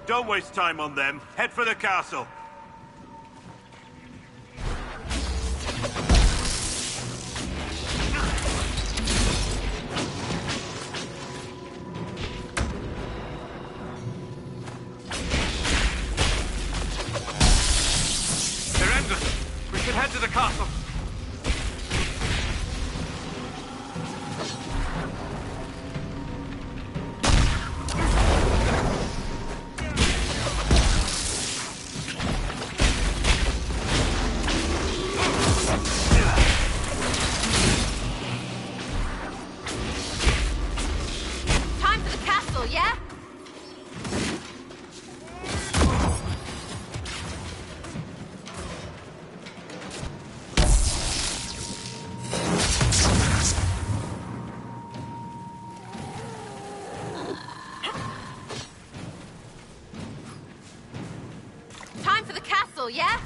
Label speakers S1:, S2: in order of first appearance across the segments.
S1: Don't waste time on them. Head for the castle.
S2: They're endless. We should head to the castle.
S3: Time for the castle, yeah? Time for the castle, yeah?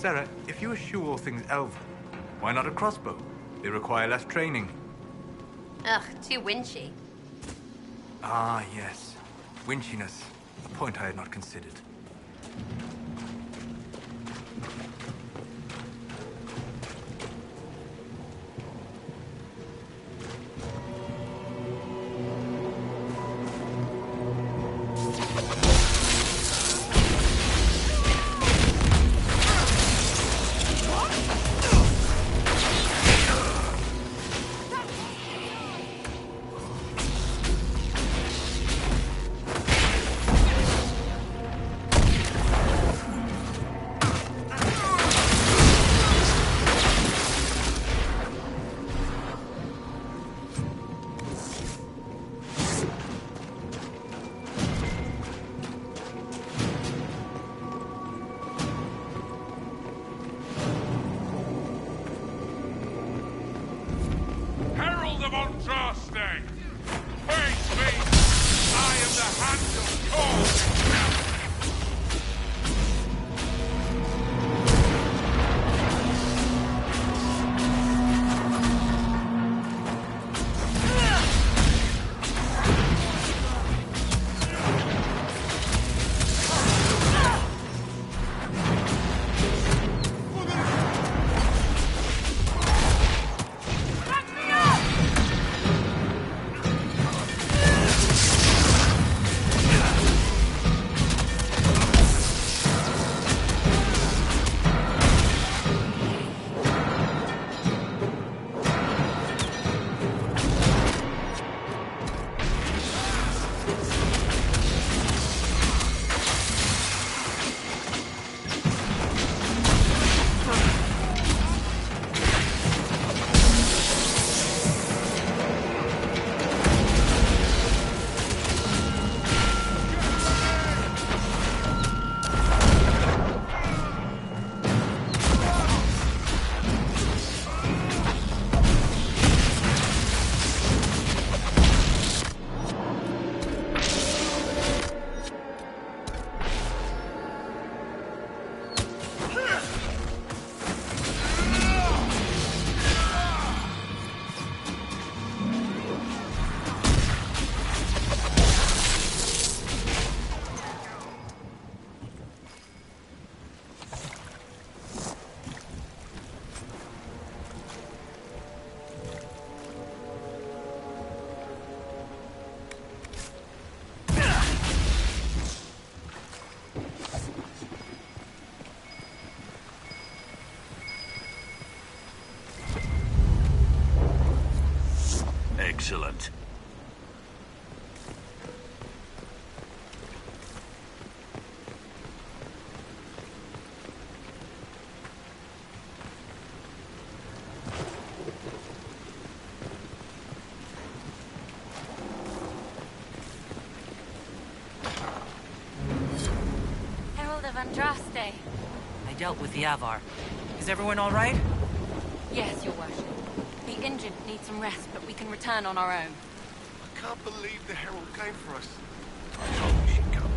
S4: Sarah, if you eschew all things elven, why not a crossbow? They require less training.
S3: Ugh, too winchy.
S4: Ah, yes. Winchiness. A point I had not considered.
S2: Herald of Andraste! Face me! I am the hand of God!
S1: Excellent.
S3: Herald of Andraste.
S5: I dealt with the Avar. Is everyone all right?
S3: Yes, your worship. The injured need some rest, but we can return on our own.
S2: I can't believe the Herald came for us.
S1: I told you she'd come.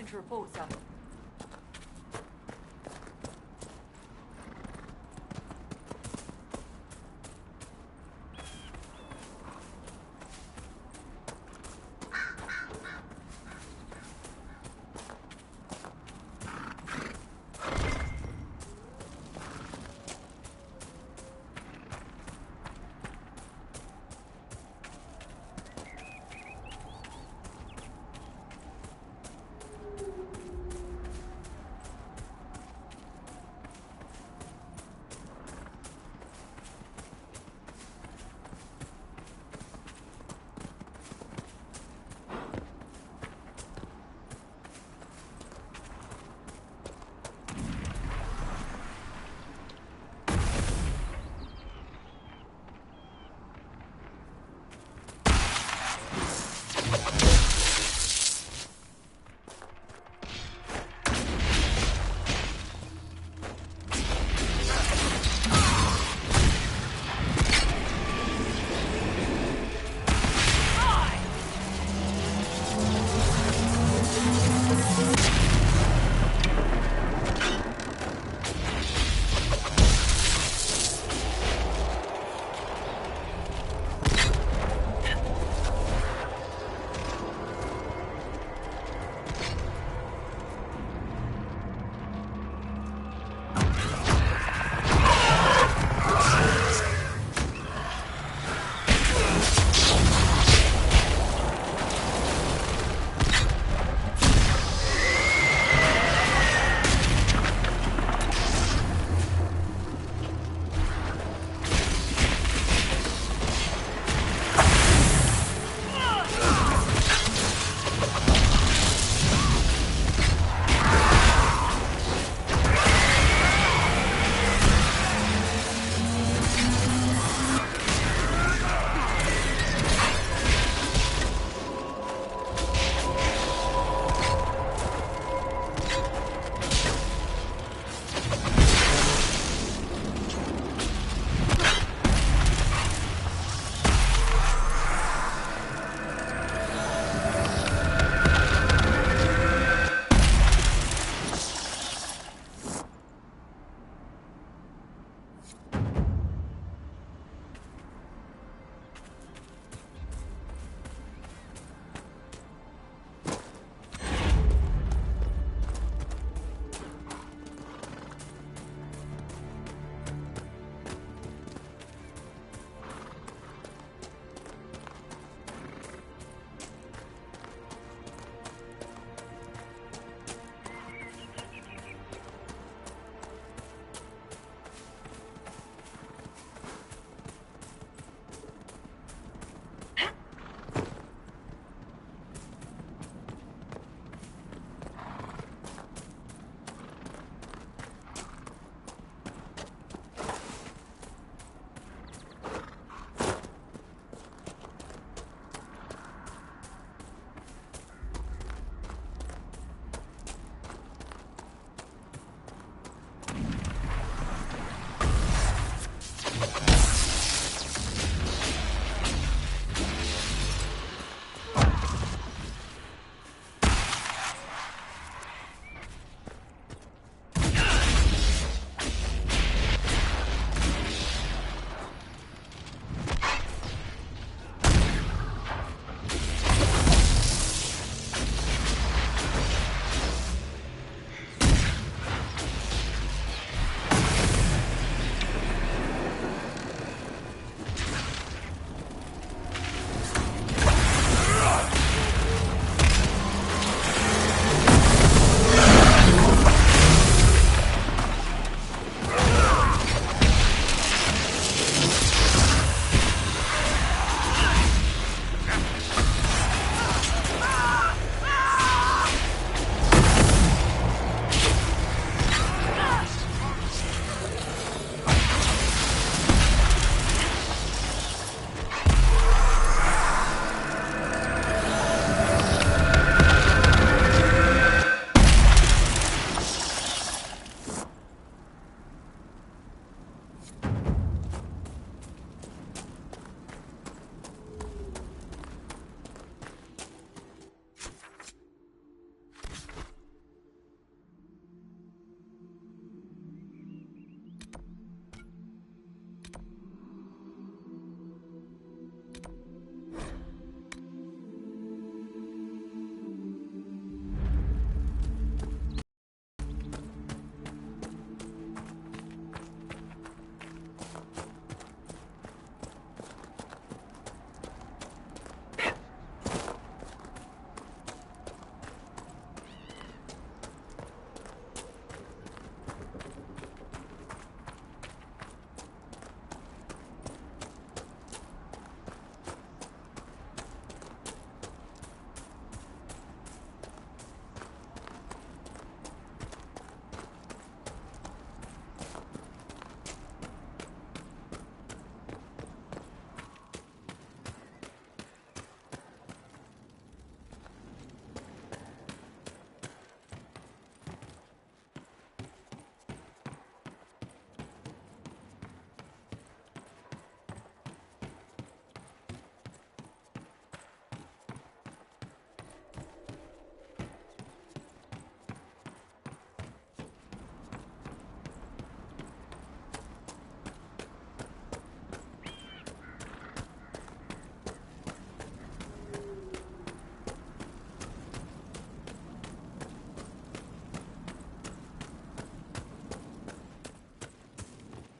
S3: Nothing to report, sir.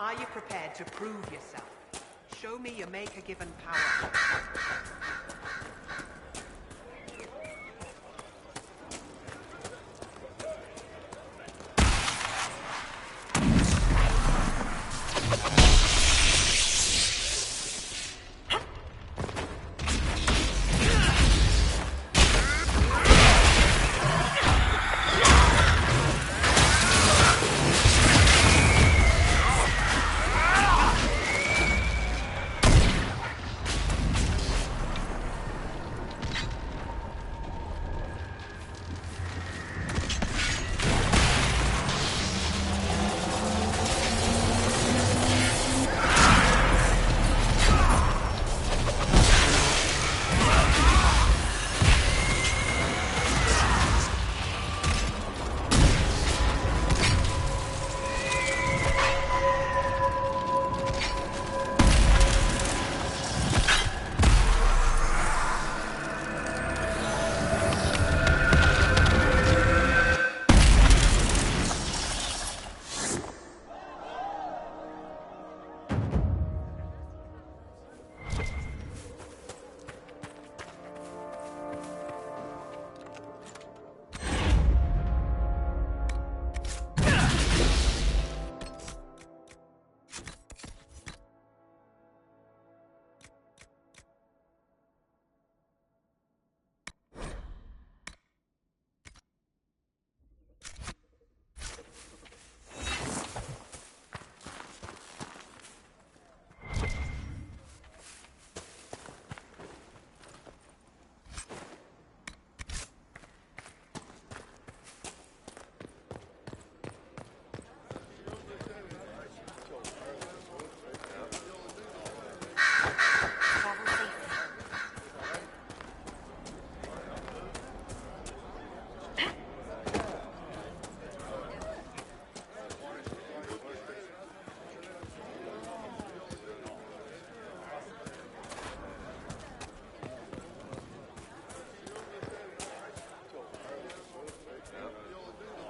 S6: Are you prepared to prove yourself? Show me your Maker-given power.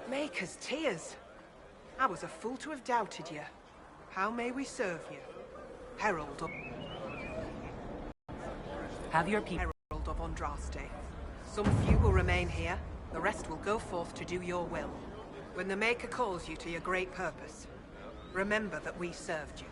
S6: Maker's tears. I was a fool to have doubted you. How may we serve you? Herald of...
S5: Have your people...
S6: Herald of Andraste. Some few will remain here. The rest will go forth to do your will. When the Maker calls you to your great purpose, remember that we served you.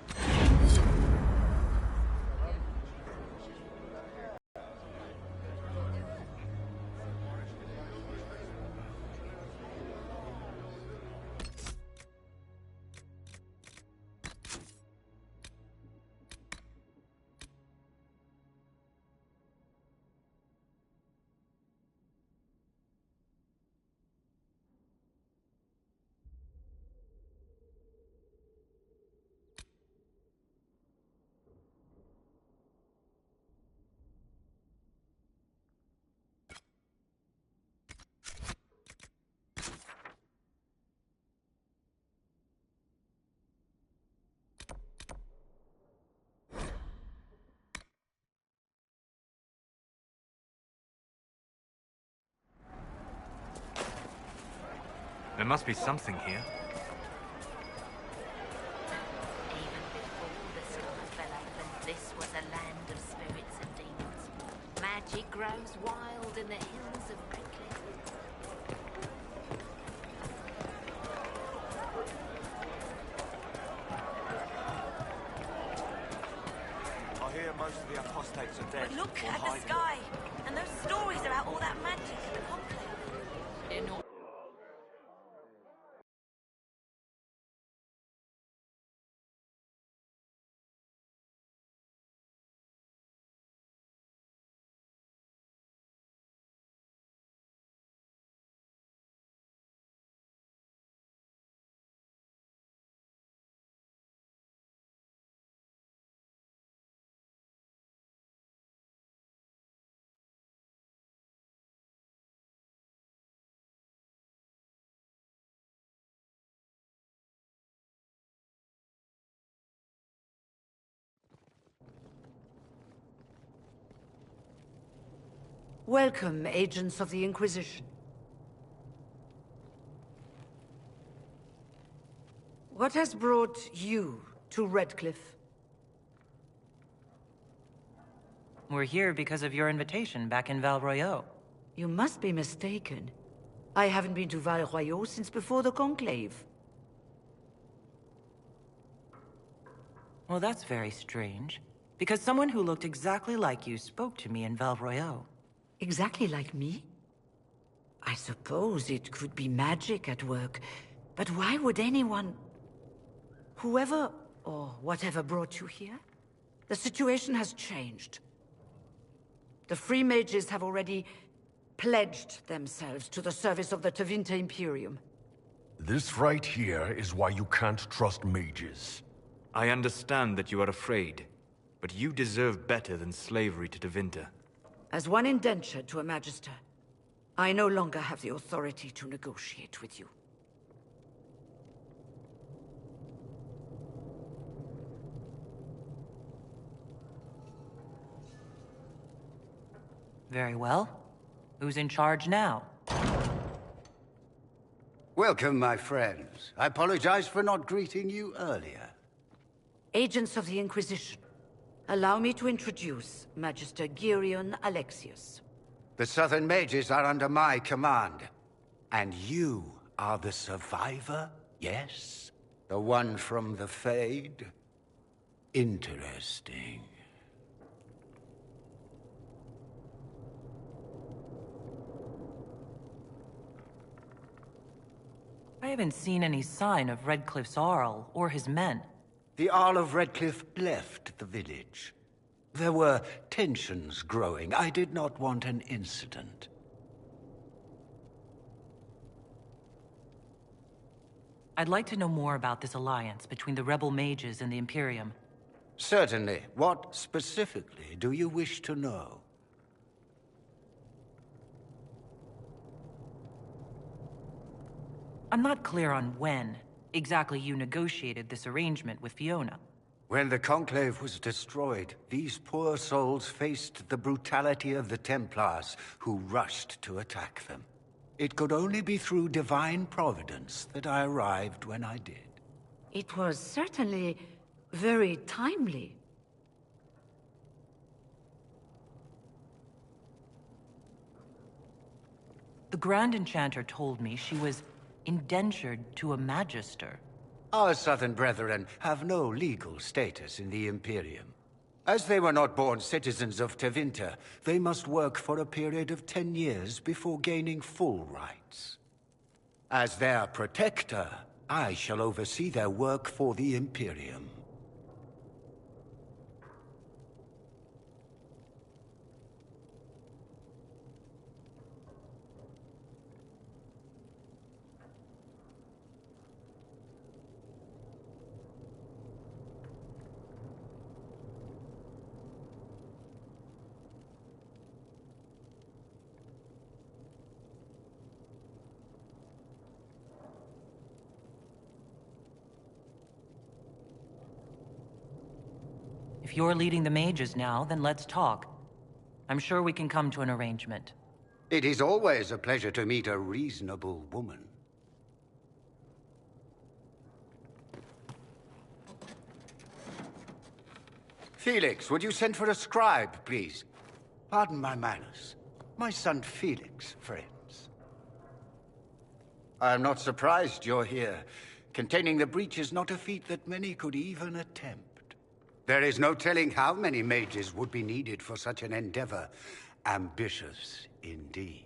S4: There must be something here.
S3: Even before the sky fell open, this was a land of spirits and demons. Magic grows wild in the hills of Brickley.
S1: I hear most of the apostates are dead.
S3: But look
S1: or
S3: at the
S1: hiding.
S3: sky, and those stories about all that magic and the conclave. They're not.
S7: Welcome, agents of the Inquisition. What has brought you to Redcliffe.
S5: We're here because of your invitation back in Val Royeaux.
S7: You must be mistaken. I haven't been to Val Royeaux since before the Conclave.
S5: Well, that's very strange. Because someone who looked exactly like you spoke to me in Val Royeaux.
S7: Exactly like me? I suppose it could be magic at work, but why would anyone... Whoever or whatever brought you here? The situation has changed. The Free Mages have already pledged themselves to the service of the Tevinter Imperium.
S8: This right here is why you can't trust mages.
S4: I understand that you are afraid, but you deserve better than slavery to Tevinter.
S7: As one indentured to a Magister, I no longer have the authority to negotiate with you.
S5: Very well. Who's in charge now?
S9: Welcome, my friends. I apologize for not greeting you earlier.
S7: Agents of the Inquisition, allow me to introduce Magister Geirion Alexius.
S9: The Southern Mages are under my command. And you are the survivor, yes? The one from the Fade? Interesting.
S5: I haven't seen any sign of Redcliffe's Arl or his men.
S9: The Arl of Redcliffe left the village. There were tensions growing. I did not want an incident.
S5: I'd like to know more about this alliance between the rebel mages and the Imperium.
S9: Certainly. What specifically do you wish to know?
S5: I'm not clear on when exactly you negotiated this arrangement with Fiona.
S9: When the Conclave was destroyed, these poor souls faced the brutality of the Templars, who rushed to attack them. It could only be through divine providence that I arrived when I did.
S7: It was certainly very timely.
S5: The Grand Enchanter told me she was indentured to a Magister.
S9: Our Southern brethren have no legal status in the Imperium. As they were not born citizens of Tevinter, they must work for a period of 10 years before gaining full rights. As their protector, I shall oversee their work for the Imperium.
S5: If you're leading the mages now, then let's talk. I'm sure we can come to an arrangement.
S9: It is always a pleasure to meet a reasonable woman. Felix, would you send for a scribe, please? Pardon my manners. My son Felix, friends. I am not surprised you're here. Containing the breach is not a feat that many could even attempt. There is no telling how many mages would be needed for such an endeavor. Ambitious, indeed.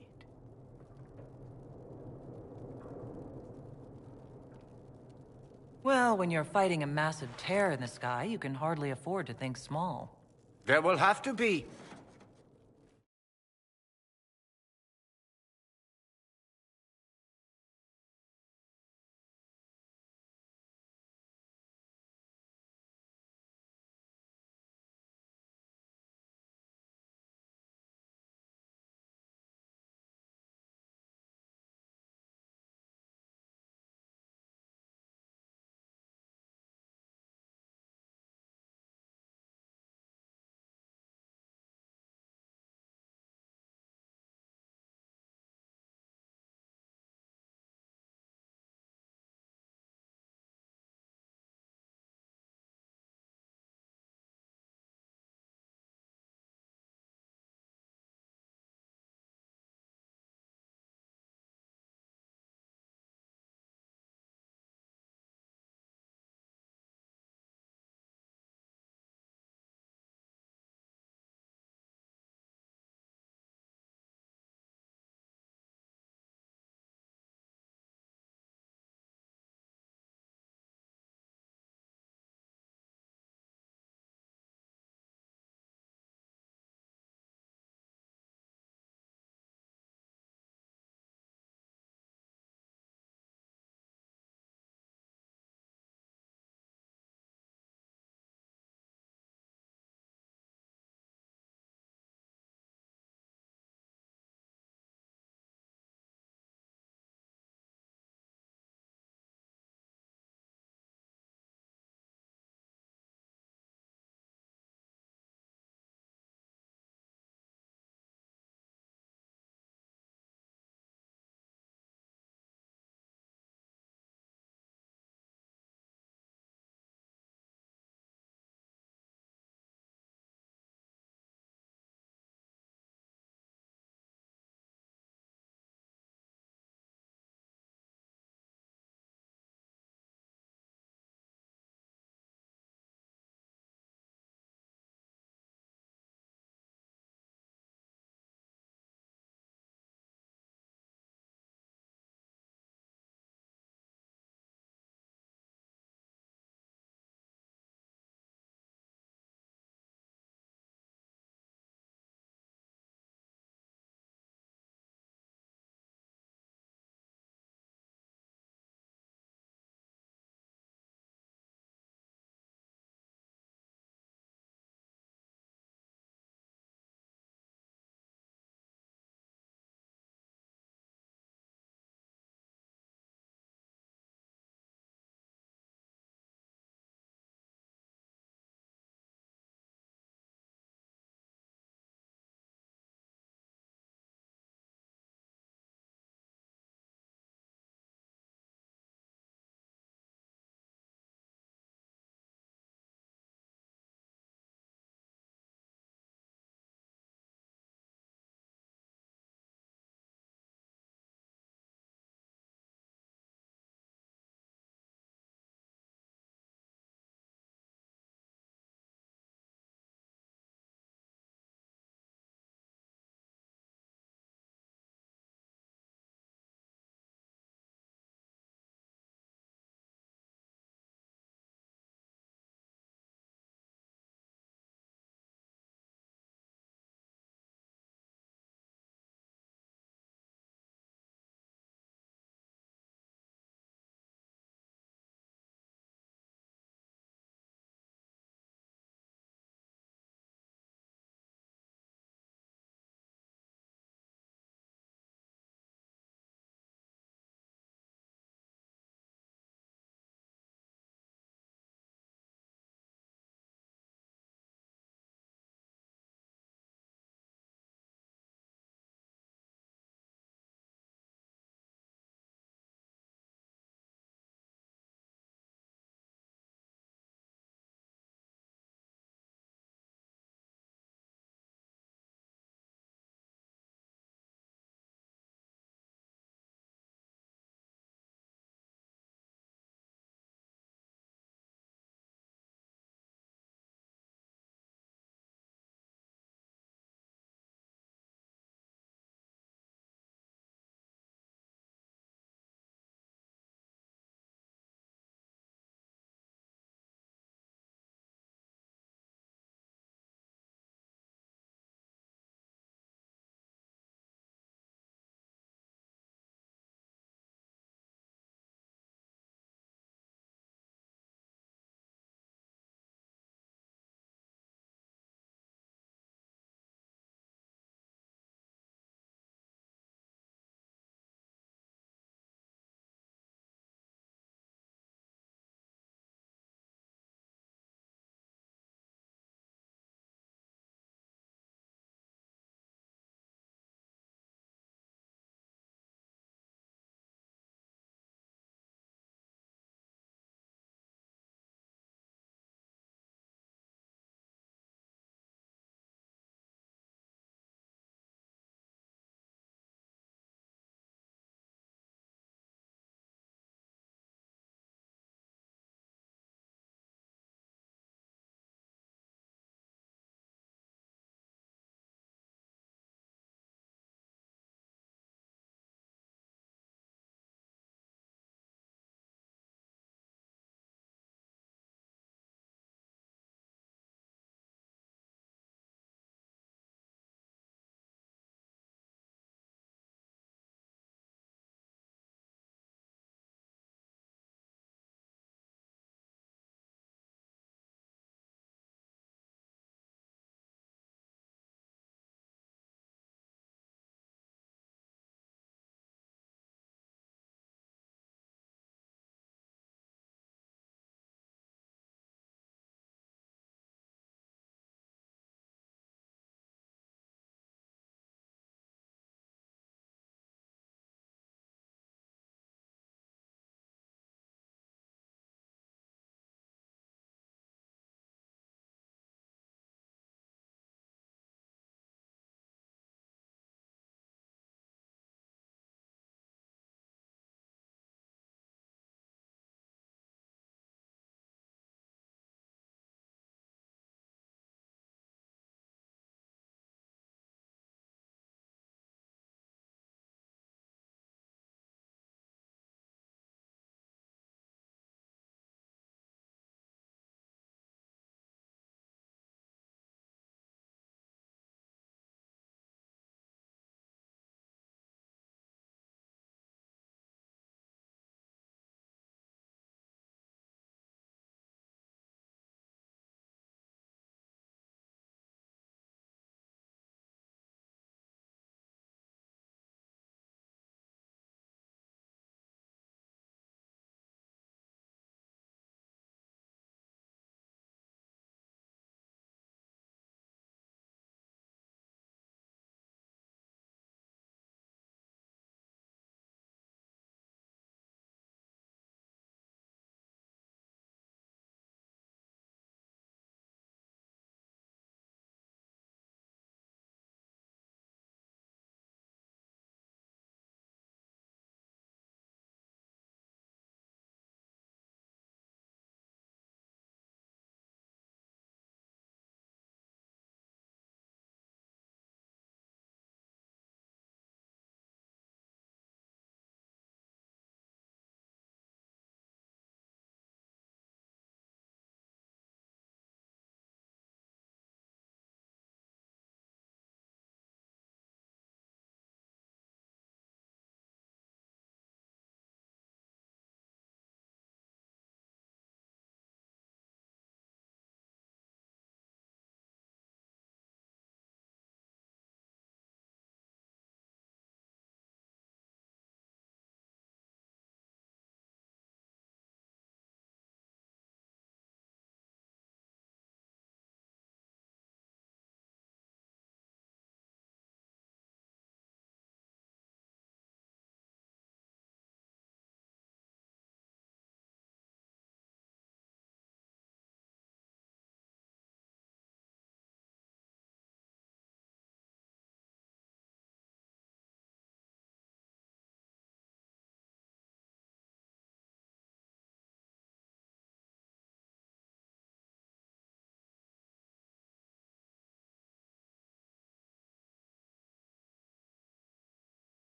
S5: Well, when you're fighting a massive tear in the sky, you can hardly afford to think small.
S9: There will have to be.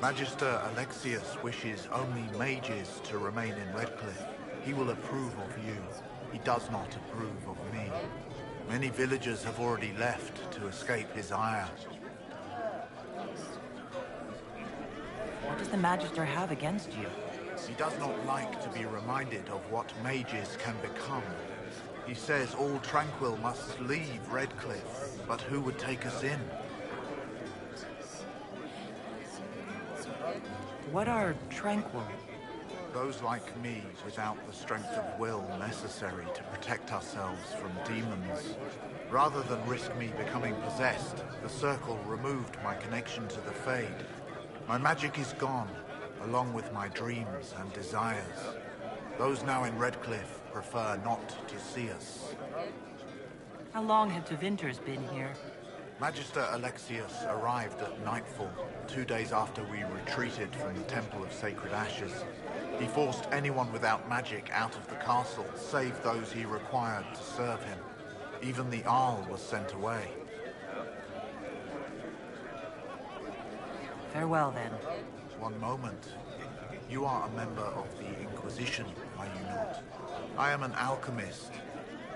S10: Magister Alexius wishes only mages to remain in Redcliffe. He will approve of you. He does not approve of me. Many villagers have already left to escape his ire.
S5: What does the Magister have against you?
S10: He does not like to be reminded of what mages can become. He says all Tranquil must leave Redcliffe, but who would take us in?
S5: What are Tranquil?
S10: Those like me without the strength of will necessary to protect ourselves from demons. Rather than risk me becoming possessed, the Circle removed my connection to the Fade. My magic is gone, along with my dreams and desires. Those now in Redcliffe prefer not to see us.
S5: How long have Tevinters been here?
S10: Magister Alexius arrived at nightfall, 2 days after we retreated from the Temple of Sacred Ashes. He forced anyone without magic out of the castle, save those he required to serve him. Even the Arl was sent away.
S5: Farewell, then.
S10: One moment. You are a member of the Inquisition, are you not? I am an alchemist.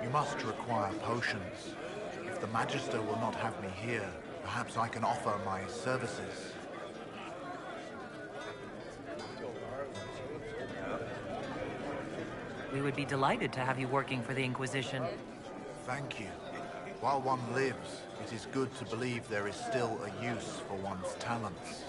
S10: You must require potions. If the Magister will not have me here, perhaps I can offer my services.
S5: We would be delighted to have you working for the Inquisition.
S10: Thank you. While one lives, it is good to believe there is still a use for one's talents.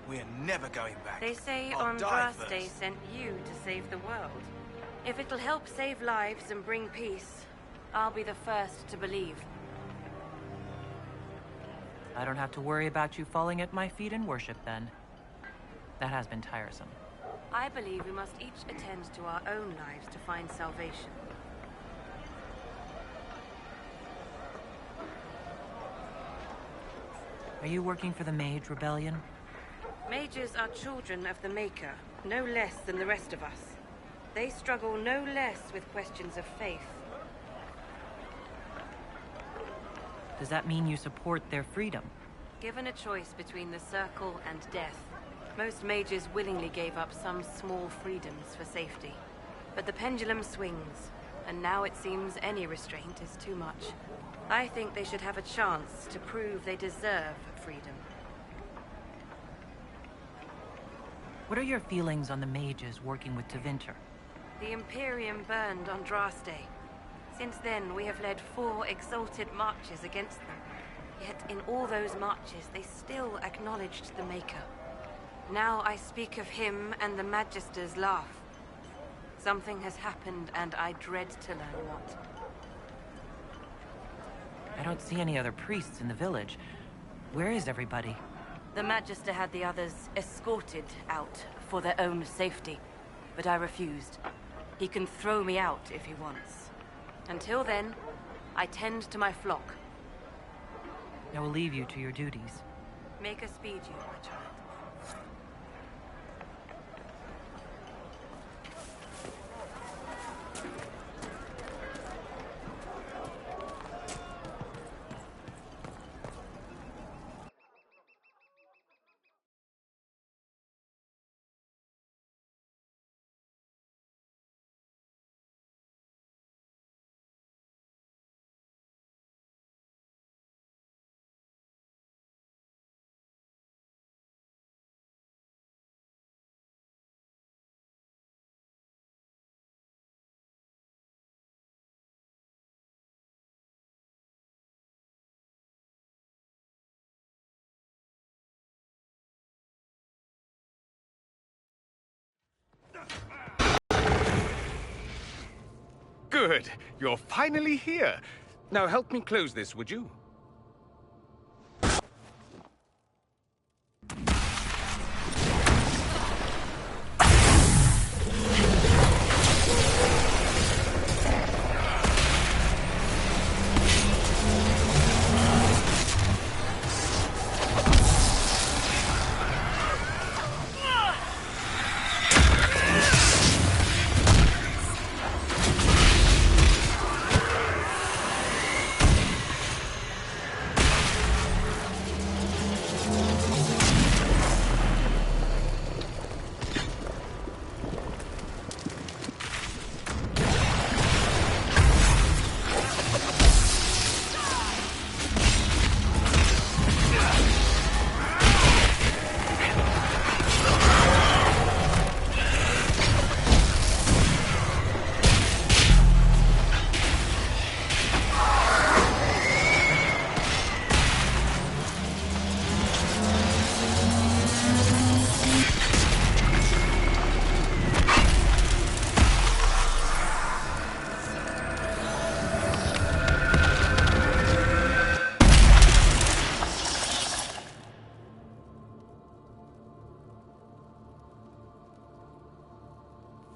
S1: We're never going back.
S11: They say
S1: I'll die
S11: Andraste
S1: first.
S11: sent you to save the world. If it'll help save lives and bring peace, I'll be the first to believe.
S5: I don't have to worry about you falling at my feet in worship, then. That has been tiresome.
S11: I believe we must each attend to our own lives to find salvation.
S5: Are you working for the Mage Rebellion?
S11: Mages are children of the Maker, no less than the rest of us. They struggle no less with questions of faith.
S5: Does that mean you support their freedom?
S11: Given a choice between the Circle and death, most mages willingly gave up some small freedoms for safety. But the pendulum swings, and now it seems any restraint is too much. I think they should have a chance to prove they deserve freedom.
S5: What are your feelings on the mages working with Tevinter?
S11: The Imperium burned Andraste. Since then, we have led 4 exalted marches against them. Yet in all those marches, they still acknowledged the Maker. Now I speak of him and the Magisters laugh. Something has happened, and I dread to learn what.
S5: I don't see any other priests in the village. Where is everybody?
S11: The Magister had the others escorted out for their own safety, but I refused. He can throw me out if he wants. Until then, I tend to my flock.
S5: I will leave you to your duties.
S11: Make us speed you, my child.
S12: Good. You're finally here. Now help me close this, would you?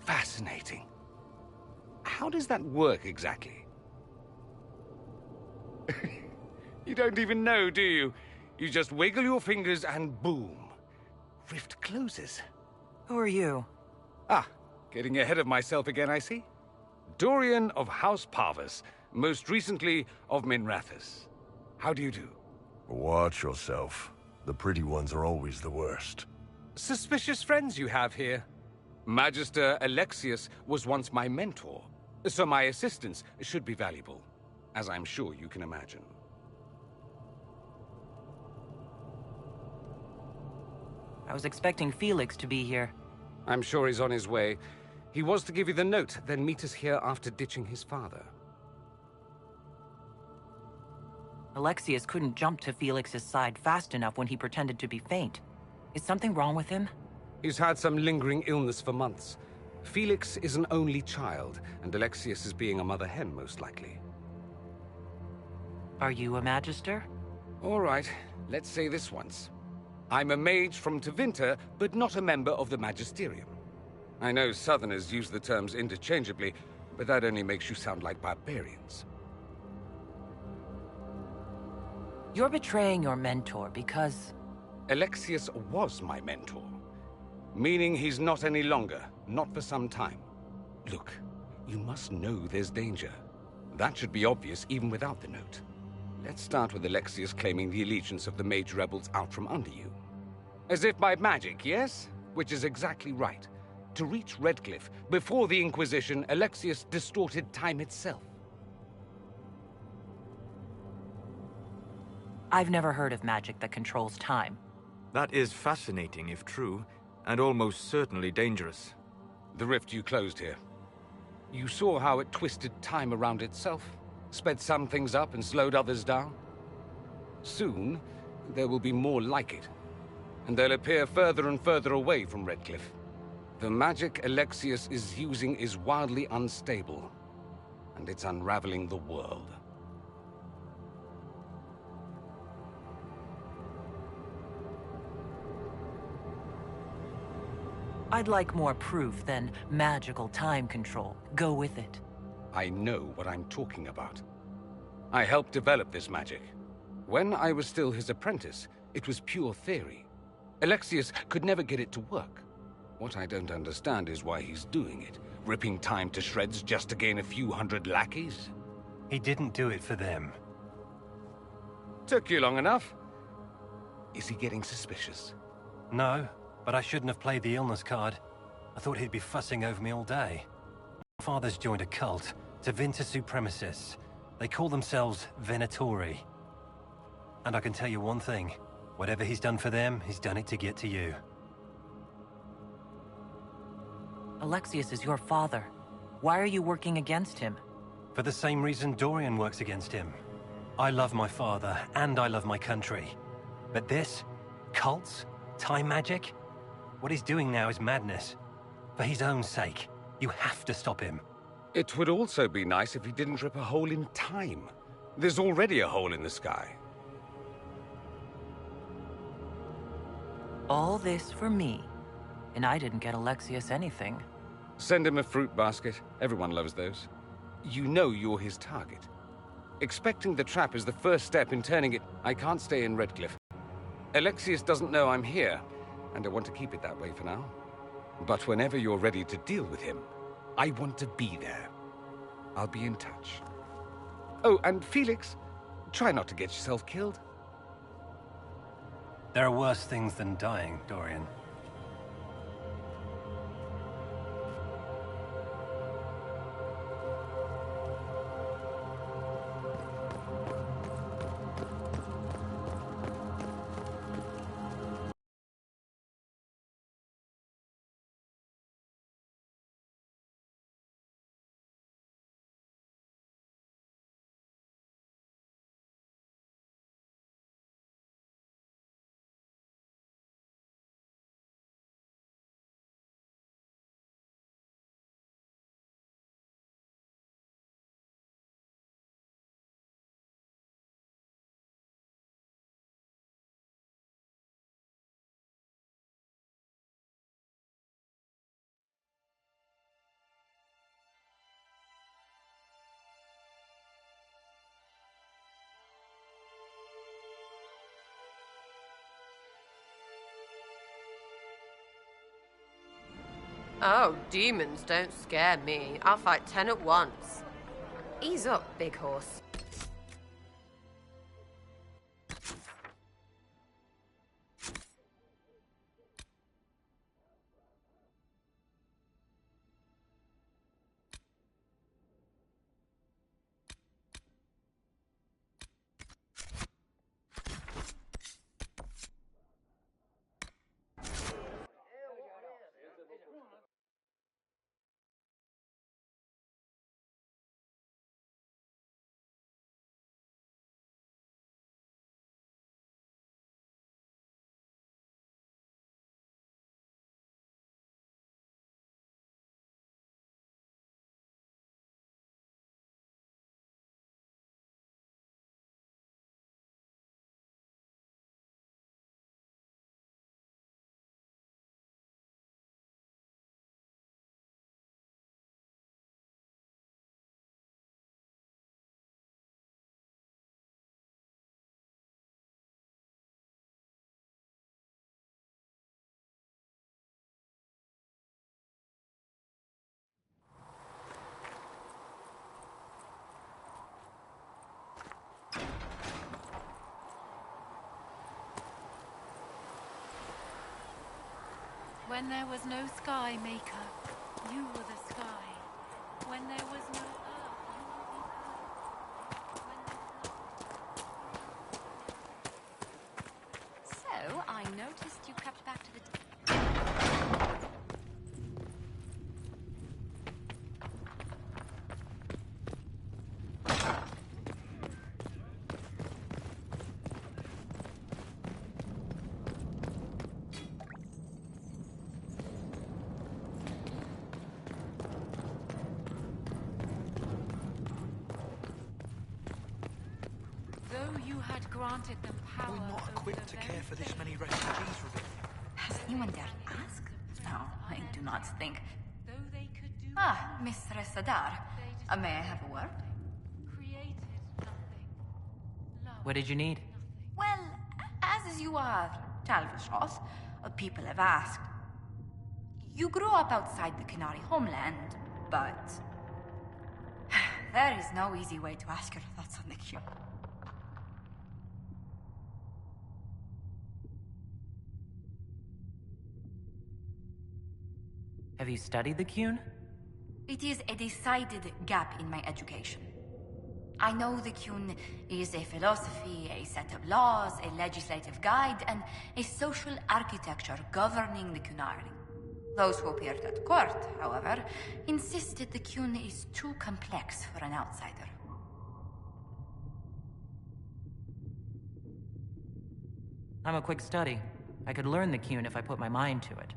S12: Fascinating. How does that work exactly? You don't even know, do you? You just wiggle your fingers and boom. Rift closes.
S5: Who are you?
S12: Ah, getting ahead of myself again, I see. Dorian of House Parvus, most recently of Minrathous. How do you do?
S8: Watch yourself. The pretty ones are always the worst.
S12: Suspicious friends you have here. Magister Alexius was once my mentor, so my assistance should be valuable, as I'm sure you can imagine.
S5: I was expecting Felix to be here.
S12: I'm sure he's on his way. He was to give you the note, then meet us here after ditching his father.
S5: Alexius couldn't jump to Felix's side fast enough when he pretended to be faint. Is something wrong with him?
S12: He's had some lingering illness for months. Felix is an only child, and Alexius is being a mother hen, most likely.
S5: Are you a Magister?
S12: All right, let's say this once. I'm a mage from Tevinter, but not a member of the Magisterium. I know Southerners use the terms interchangeably, but that only makes you sound like barbarians.
S5: You're betraying your mentor because...
S12: Alexius was my mentor. Meaning he's not any longer, not for some time. Look, you must know there's danger. That should be obvious even without the note. Let's start with Alexius claiming the allegiance of the mage rebels out from under you. As if by magic, yes? Which is exactly right. To reach Redcliffe, before the Inquisition, Alexius distorted time itself.
S5: I've never heard of magic that controls time.
S4: That is fascinating, if true, and almost certainly dangerous.
S12: The rift you closed here. You saw how it twisted time around itself, sped some things up and slowed others down. Soon, there will be more like it, and they'll appear further and further away from Redcliffe. The magic Alexius is using is wildly unstable, and it's unraveling the world.
S5: I'd like more proof than magical time control. Go with it.
S12: I know what I'm talking about. I helped develop this magic. When I was still his apprentice, it was pure theory. Alexius could never get it to work. What I don't understand is why he's doing it, ripping time to shreds just to gain a few hundred lackeys.
S13: He didn't do it for them.
S12: Took you long enough. Is he getting suspicious?
S13: No, but I shouldn't have played the illness card. I thought he'd be fussing over me all day. My father's joined a cult, Tevinter Supremacists. They call themselves Venatori. And I can tell you one thing. Whatever he's done for them, he's done it to get to you.
S5: Alexius is your father. Why are you working against him?
S13: For the same reason Dorian works against him. I love my father, and I love my country. But this? Cults? Time magic? What he's doing now is madness. For his own sake, you have to stop him.
S12: It would also be nice if he didn't rip a hole in time. There's already a hole in the sky.
S5: All this for me. And I didn't get Alexius anything.
S12: Send him a fruit basket. Everyone loves those. You know you're his target. Expecting the trap is the first step in turning it. I can't stay in Redcliffe. Alexius doesn't know I'm here, and I want to keep it that way for now. But whenever you're ready to deal with him, I want to be there. I'll be in touch. Oh, and Felix, try not to get yourself killed.
S13: There are worse things than dying, Dorian.
S14: Oh, demons don't scare me. I'll fight 10 at once. Ease up, big horse.
S3: When there was no sky, Maker, you were the sky. When there was no earth, you were the earth. So, I noticed you crept back to the... Granted them power.
S15: We're not equipped to care for this many refugees, Ravine.
S16: Has anyone dared ask? No, I do not think. Ah, Mistress Adar. May I have a word?
S5: What did you need?
S16: Well, as you are Talvashos, people have asked. You grew up outside the Qunari homeland, but... there is no easy way to ask your thoughts on the Qun.
S5: Have you studied the Qun?
S16: It is a decided gap in my education. I know the Qun is a philosophy, a set of laws, a legislative guide, and a social architecture governing the Qunari. Those who appeared at court, however, insisted the Qun is too complex for an outsider.
S5: I'm a quick study. I could learn the Qun if I put my mind to it.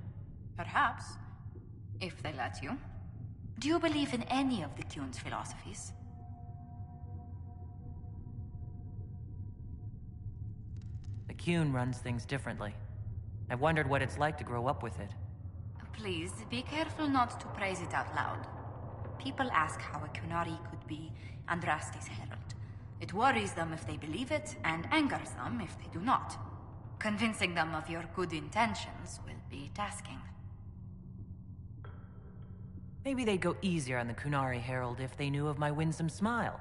S16: Perhaps. If they let you. Do you believe in any of the Qun's philosophies?
S5: The Qun runs things differently. I wondered what it's like to grow up with it.
S16: Please, be careful not to praise it out loud. People ask how a Qunari could be Andraste's herald. It worries them if they believe it, and angers them if they do not. Convincing them of your good intentions will be tasking.
S5: Maybe they'd go easier on the Qunari Herald if they knew of my winsome smile.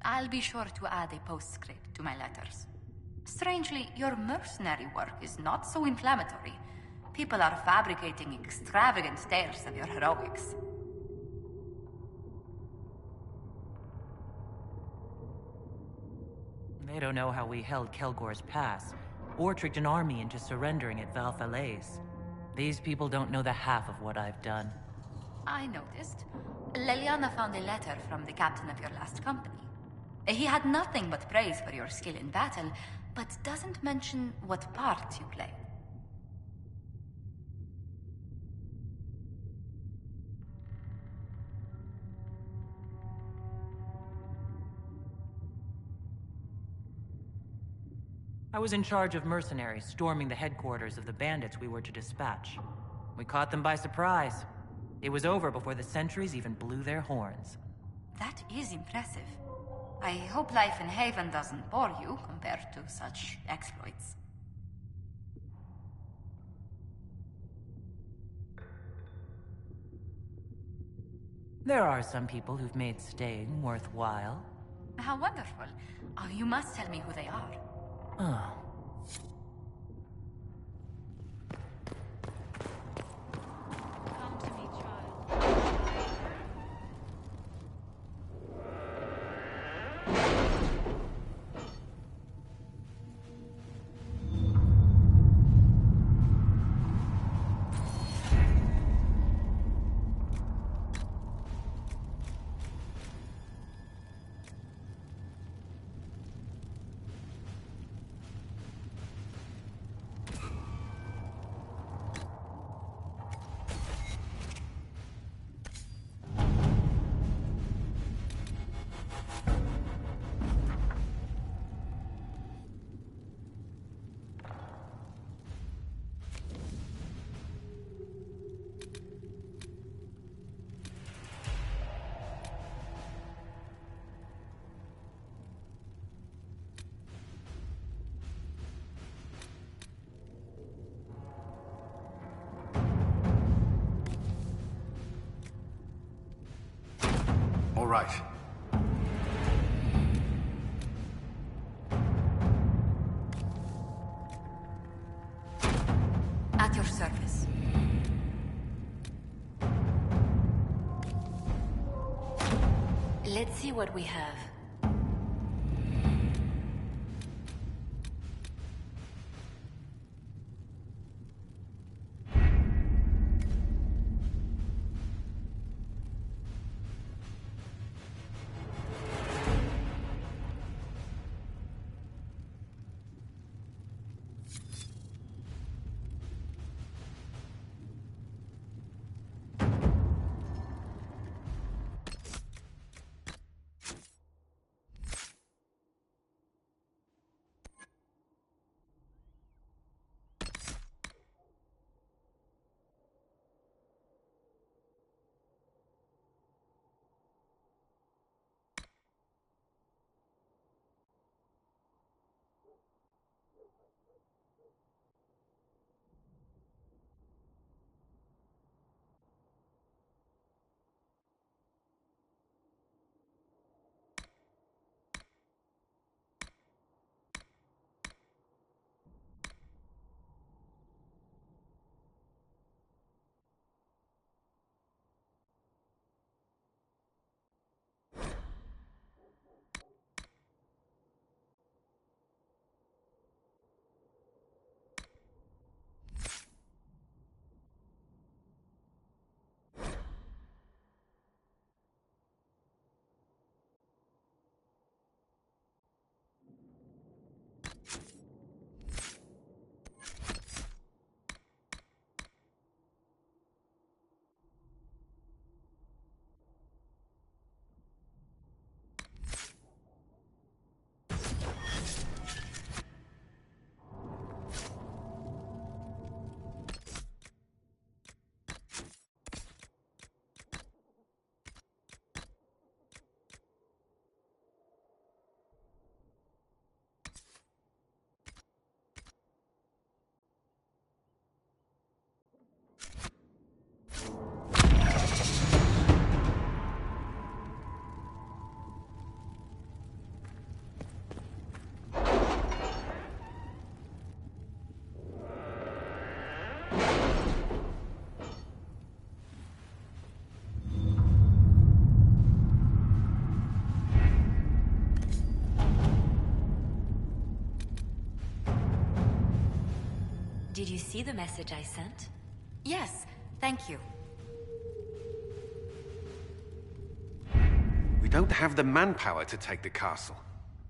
S16: I'll be sure to add a postscript to my letters. Strangely, your mercenary work is not so inflammatory. People are fabricating extravagant tales of your heroics.
S5: They don't know how we held Kelgor's Pass, or tricked an army into surrendering at Valfalaise. These people don't know the half of what I've done.
S16: I noticed. Leliana found a letter from the captain of your last company. He had nothing but praise for your skill in battle, but doesn't mention what part you played.
S5: I was in charge of mercenaries storming the headquarters of the bandits we were to dispatch. We caught them by surprise. It was over before the sentries even blew their horns.
S16: That is impressive. I hope life in Haven doesn't bore you compared to such exploits.
S5: There are some people who've made staying worthwhile.
S16: How wonderful. Oh, you must tell me who they are.
S5: Oh.
S8: All right.
S16: At your service. Let's see what we have.
S3: see the message I sent?
S16: Yes, thank you.
S17: We don't have the manpower to take the castle.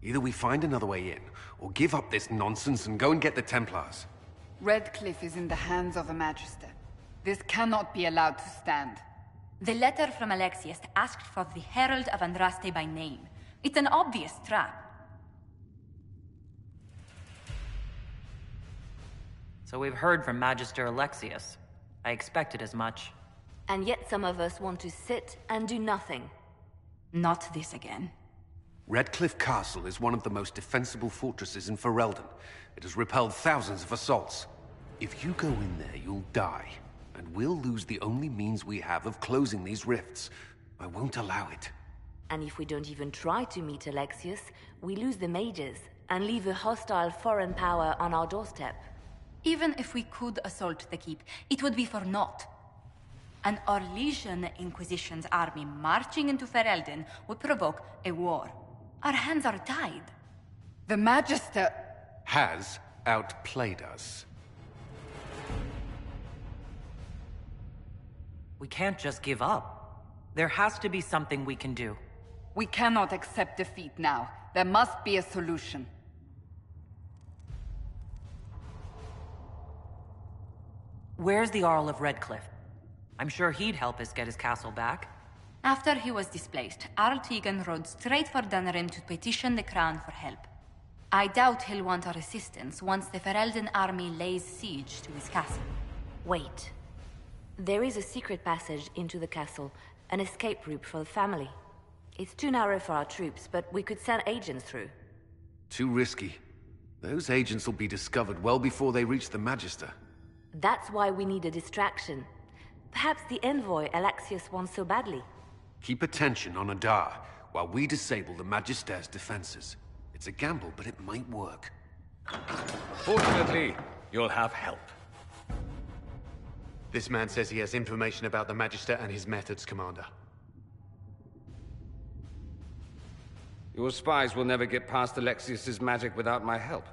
S17: Either we find another way in, or give up this nonsense and go and get the Templars.
S18: Redcliffe is in the hands of the Magister. This cannot be allowed to stand.
S16: The letter from Alexius asked for the Herald of Andraste by name. It's an obvious trap.
S5: So we've heard from Magister Alexius. I expected as much.
S3: And yet some of us want to sit and do nothing.
S16: Not this again.
S17: Redcliffe Castle is one of the most defensible fortresses in Ferelden. It has repelled thousands of assaults. If you go in there, you'll die. And we'll lose the only means we have of closing these rifts. I won't allow it.
S3: And if we don't even try to meet Alexius, we lose the mages and leave a hostile foreign power on our doorstep.
S16: Even if we could assault the keep, it would be for naught. An Orlesian Inquisition's army marching into Ferelden would provoke a war. Our hands are tied.
S18: The Magister
S17: has outplayed us.
S5: We can't just give up. There has to be something we can do.
S18: We cannot accept defeat now. There must be a solution.
S5: Where's the Arl of Redcliffe? I'm sure he'd help us get his castle back.
S16: After he was displaced, Arl Tegan rode straight for Dunrim to petition the Crown for help. I doubt he'll want our assistance once the Ferelden army lays siege to his castle.
S3: Wait. There is a secret passage into the castle, an escape route for the family. It's too narrow for our troops, but we could send agents through.
S17: Too risky. Those agents will be discovered well before they reach the Magister.
S3: That's why we need a distraction. Perhaps the envoy Alexius wants so badly.
S17: Keep attention on Adar, while we disable the Magister's defenses. It's a gamble, but it might work.
S12: Fortunately, you'll have help.
S19: This man says he has information about the Magister and his methods, Commander.
S12: Your spies will never get past Alexius's magic without my help.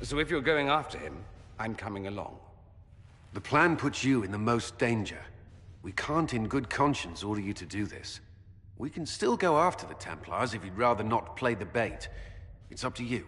S12: So if you're going after him, I'm coming along.
S17: The plan puts you in the most danger. We can't in good conscience order you to do this. We can still go after the Templars if you'd rather not play the bait. It's up to you.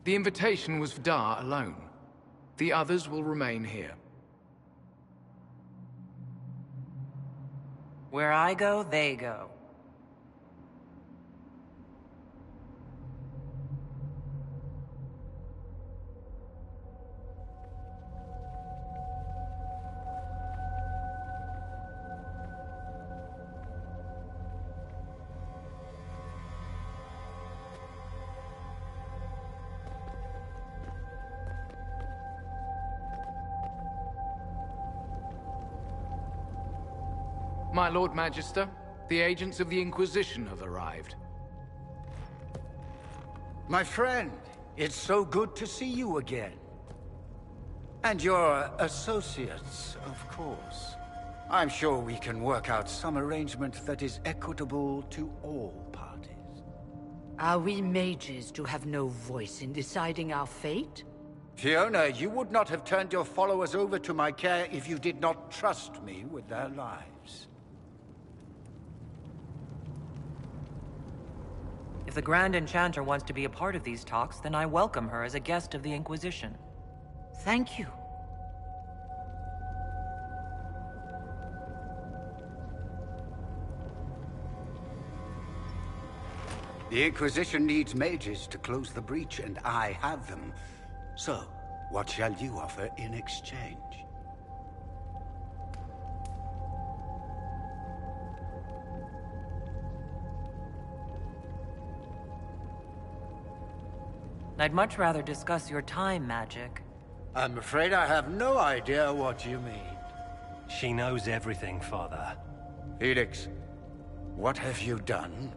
S20: The invitation was for Dar alone. The others will remain here.
S5: Where I go, they go.
S20: My Lord Magister, the agents of the Inquisition have arrived.
S9: My friend, it's so good to see you again. And your associates, of course. I'm sure we can work out some arrangement that is equitable to all parties.
S7: Are we mages to have no voice in deciding our fate?
S9: Fiona, you would not have turned your followers over to my care if you did not trust me with their lives.
S5: If the Grand Enchanter wants to be a part of these talks, then I welcome her as a guest of the Inquisition.
S7: Thank you.
S9: The Inquisition needs mages to close the breach, and I have them. So, what shall you offer in exchange?
S5: I'd much rather discuss your time magic.
S9: I'm afraid I have no idea what you mean.
S13: She knows everything, Father.
S9: Felix, what have you done?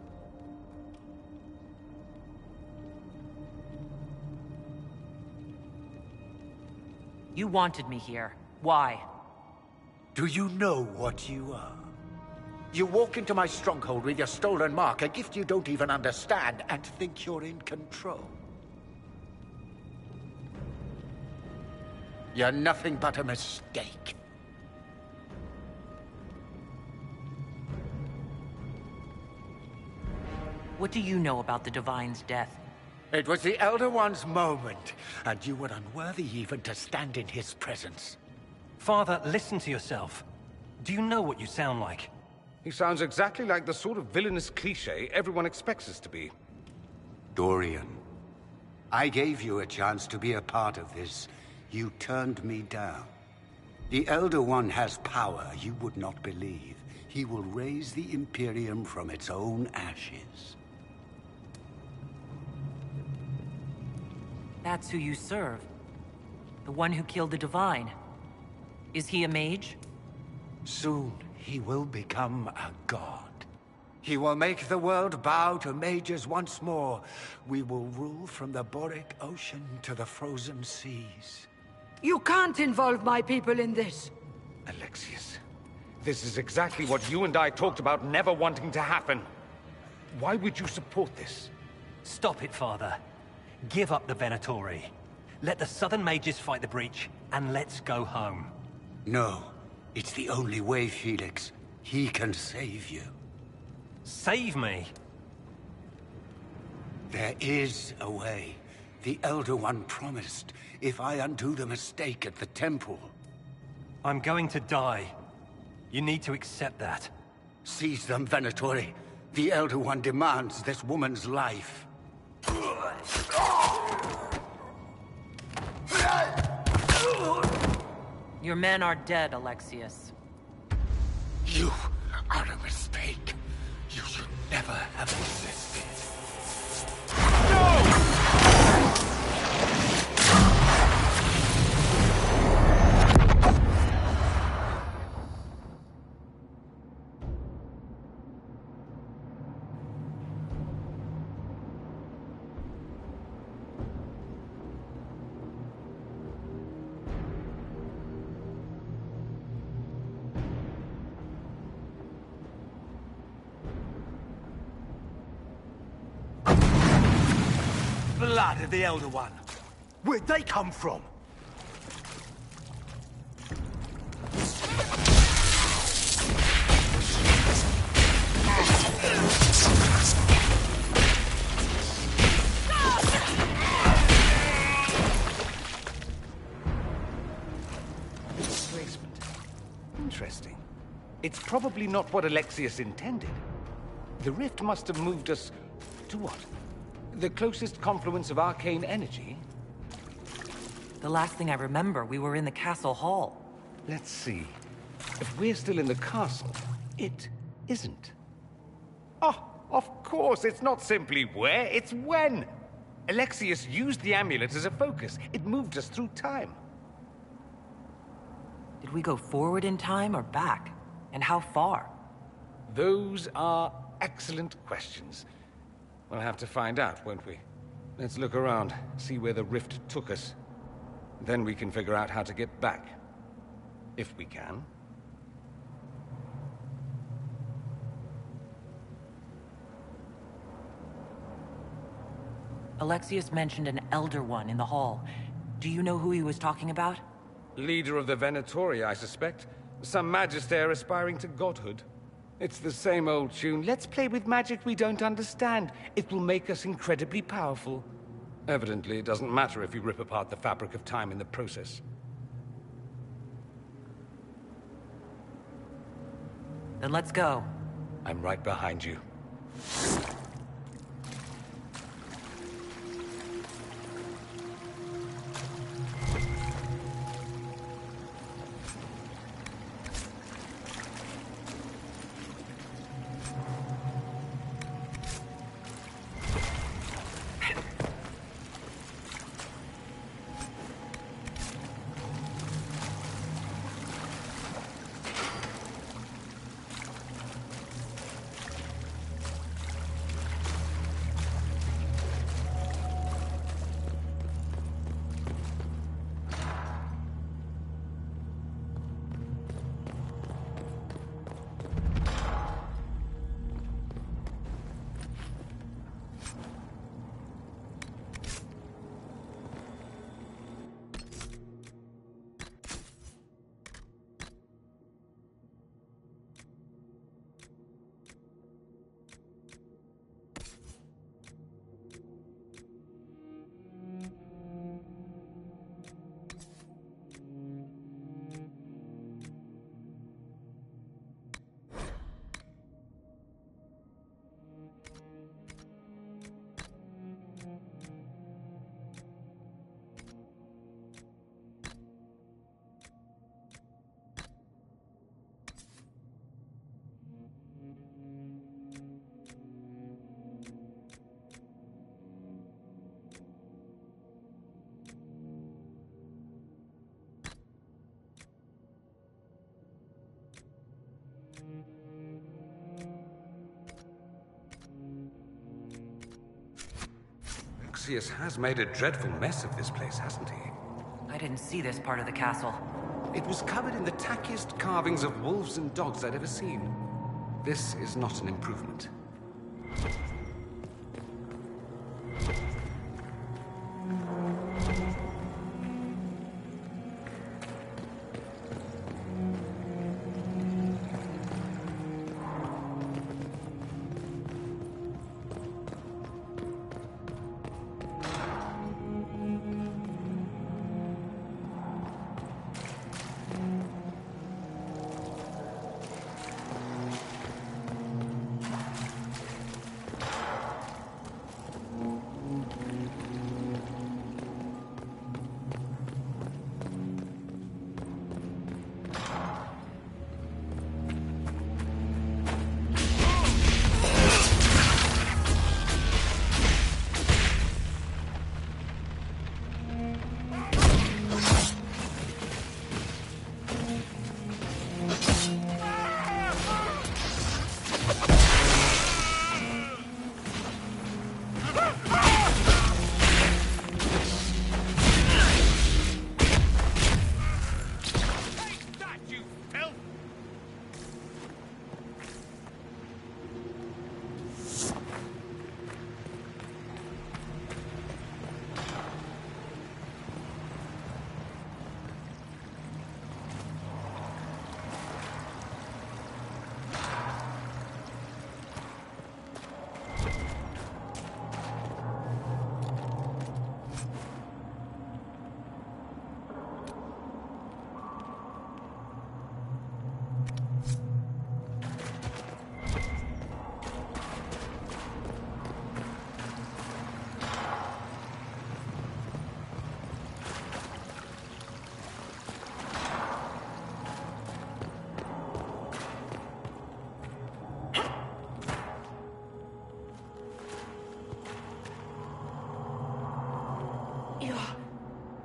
S5: You wanted me here. Why?
S9: Do you know what you are? You walk into my stronghold with your stolen mark, a gift you don't even understand, and think you're in control. You're nothing but a mistake.
S5: What do you know about the Divine's death?
S9: It was the Elder One's moment, and you were unworthy even to stand in his presence.
S13: Father, listen to yourself. Do you know what you sound like?
S12: He sounds exactly like the sort of villainous cliché everyone expects us to be.
S9: Dorian, I gave you a chance to be a part of this. You turned me down. The Elder One has power you would not believe. He will raise the Imperium from its own ashes.
S5: That's who you serve. The one who killed the Divine. Is he a mage?
S9: Soon, he will become a god. He will make the world bow to mages once more. We will rule from the Boric Ocean to the frozen seas.
S7: You can't involve my people in this.
S12: Alexius, this is exactly what you and I talked about never wanting to happen. Why would you support this?
S13: Stop it, Father. Give up the Venatori. Let the Southern Mages fight the breach, and let's go home.
S9: No. It's the only way, Felix. He can save you.
S13: Save me?
S9: There is a way. The Elder One promised, if I undo the mistake at the temple.
S13: I'm going to die. You need to accept that.
S9: Seize them, Venatori. The Elder One demands this woman's life.
S5: Your men are dead, Alexius.
S9: You are a mistake. You should never have existed.
S15: Blood of the Elder One. Where'd they come from?
S12: Displacement. Interesting. It's probably not what Alexius intended. The rift must have moved us to what? The closest confluence of arcane energy?
S5: The last thing I remember, we were in the castle hall.
S12: Let's see. If we're still in the castle, it isn't. Oh, of course, it's not simply where, it's when! Alexius used the amulet as a focus. It moved us through time.
S5: Did we go forward in time or back? And how far?
S12: Those are excellent questions. We'll have to find out, won't we? Let's look around, see where the rift took us. Then we can figure out how to get back. If we can.
S5: Alexius mentioned an Elder One in the hall. Do you know who he was talking about?
S12: Leader of the Venatori, I suspect. Some Magister aspiring to godhood. It's the same old tune. Let's play with magic we don't understand. It will make us incredibly powerful. Evidently, it doesn't matter if you rip apart the fabric of time in the process.
S5: Then let's go.
S12: I'm right behind you. Alexius has made a dreadful mess of this place, hasn't he?
S5: I didn't see this part of the castle.
S12: It was covered in the tackiest carvings of wolves and dogs I'd ever seen. This is not an improvement.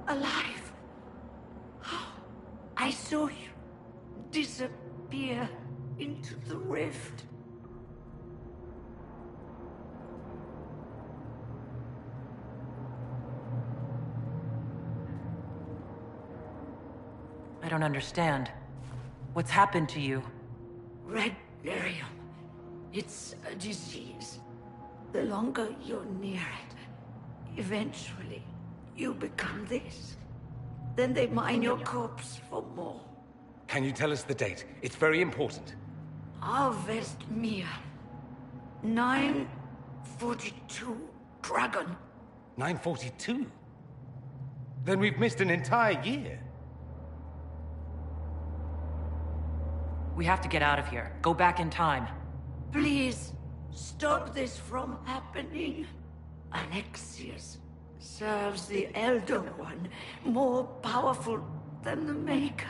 S7: Alive. I saw you disappear into the rift.
S5: I don't understand. What's happened to you?
S7: Red lyrium. It's a disease. The longer you're near it, eventually you become this. Then they mine your corpse for more.
S12: Can you tell us the date? It's very important.
S7: Harvest Mir. 942 Dragon.
S12: 942? Then we've missed an entire year.
S5: We have to get out of here. Go back in time.
S7: Please, stop this from happening. Alexius serves the Elder One, more powerful than the Maker.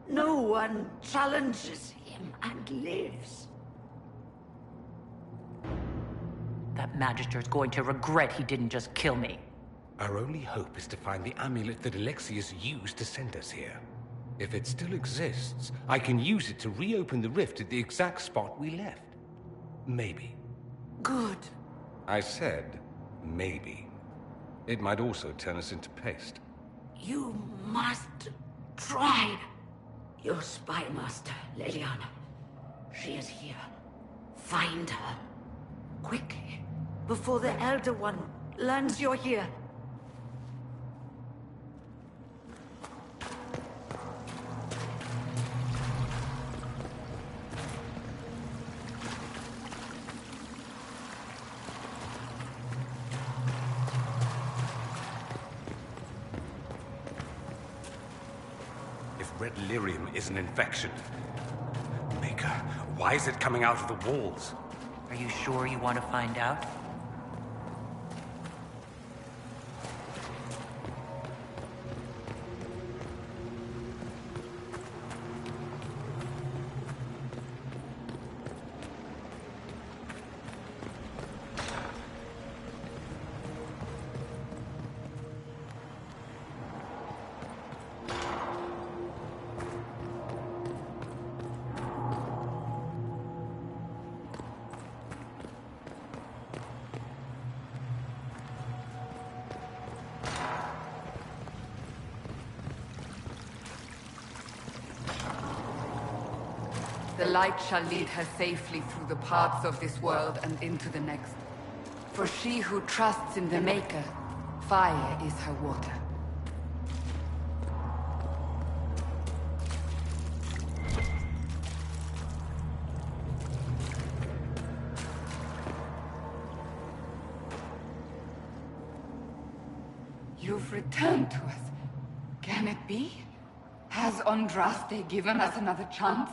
S7: No one challenges him and lives.
S5: That Magister's going to regret he didn't just kill me.
S12: Our only hope is to find the amulet that Alexius used to send us here. If it still exists, I can use it to reopen the rift at the exact spot we left. Maybe.
S7: Good.
S12: I said, maybe. It might also turn us into paste.
S7: You must try. Your spy master, Leliana. She is here. Find her. Quickly. Before the Elder One learns you're here.
S12: Red lyrium is an infection. Maker, why is it coming out of the walls?
S5: Are you sure you want to find out?
S18: The light shall lead her safely through the paths of this world and into the next. For she who trusts in the Maker, fire is her water. You've returned to us. Can it be? Has Andraste given us another chance?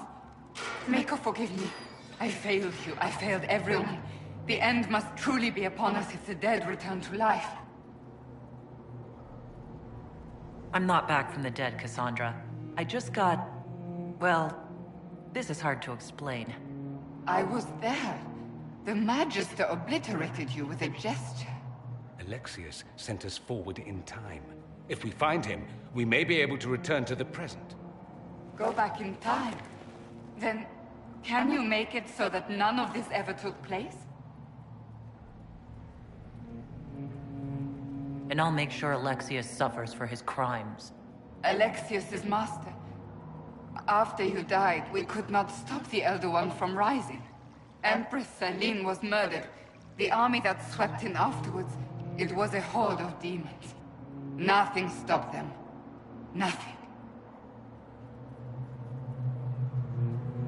S18: Maker, forgive me. I failed you. I failed everyone. The end must truly be upon us if the dead return to life.
S5: I'm not back from the dead, Cassandra. I just got... well, this is hard to explain.
S18: I was there. The Magister obliterated you with a gesture.
S12: Alexius sent us forward in time. If we find him, we may be able to return to the present.
S18: Go back in time. Then, can you make it so that none of this ever took place?
S5: And I'll make sure Alexius suffers for his crimes.
S18: Alexius is master. After you died, we could not stop the Elder One from rising. Empress Selene was murdered. The army that swept in afterwards, it was a horde of demons. Nothing stopped them. Nothing.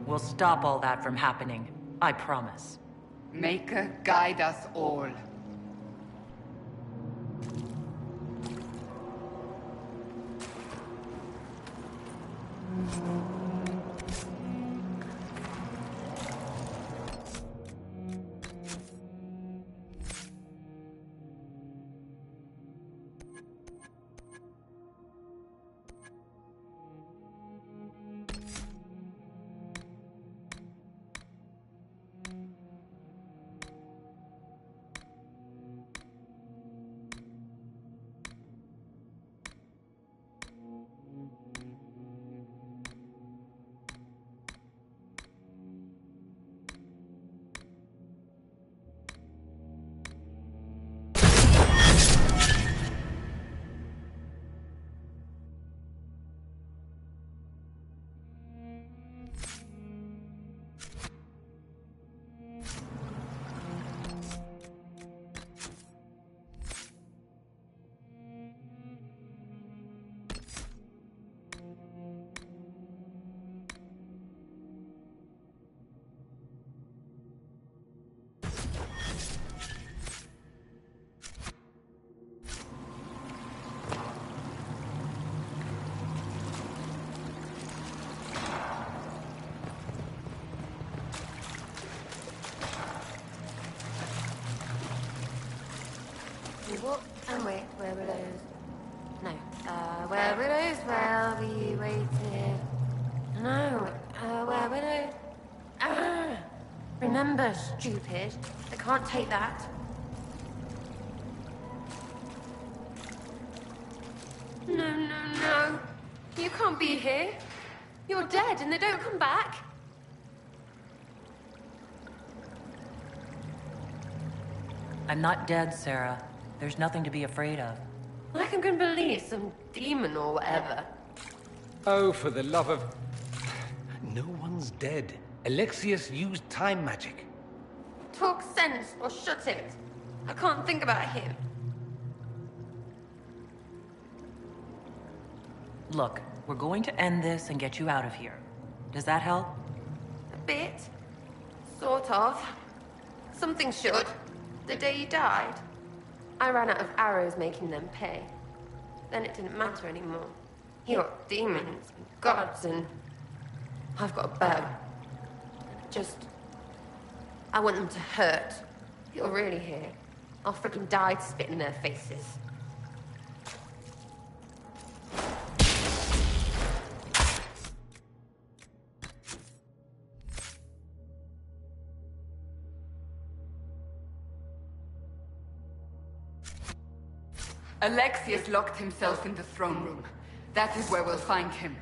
S5: We'll stop all that from happening. I promise.
S18: Maker, guide us all.
S11: What? Oh wait, where were those? No. Where were those while we waited? No. Where were those? Ah! Remember, stupid. I can't take that. No. You can't be here. You're dead and they don't come back.
S5: I'm not dead, Sarah. There's nothing to be afraid of.
S11: Like I'm gonna believe some demon or whatever.
S12: Oh, for the love of... No one's dead. Alexius used time magic.
S11: Talk sense or shut it. I can't think about him.
S5: Look, we're going to end this and get you out of here. Does that help?
S11: A bit. Sort of. Something should. The day you died, I ran out of arrows making them pay. Then it didn't matter anymore. You got demons and gods and... I've got a bow. I want them to hurt. If you're really here, I'll freaking die to spit in their faces.
S18: Alexius locked himself in the throne room. That is where we'll find him.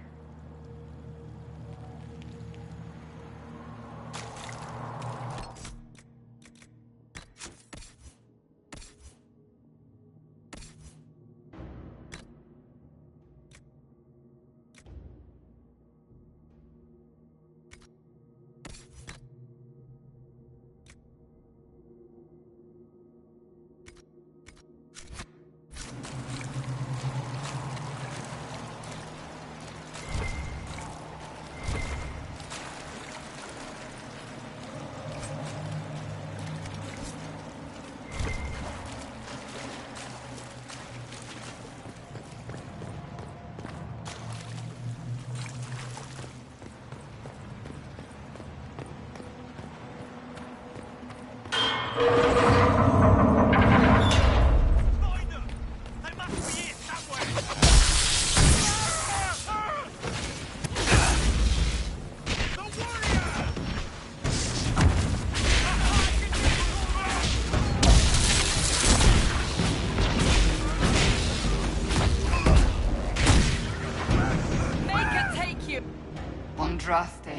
S18: Andraste,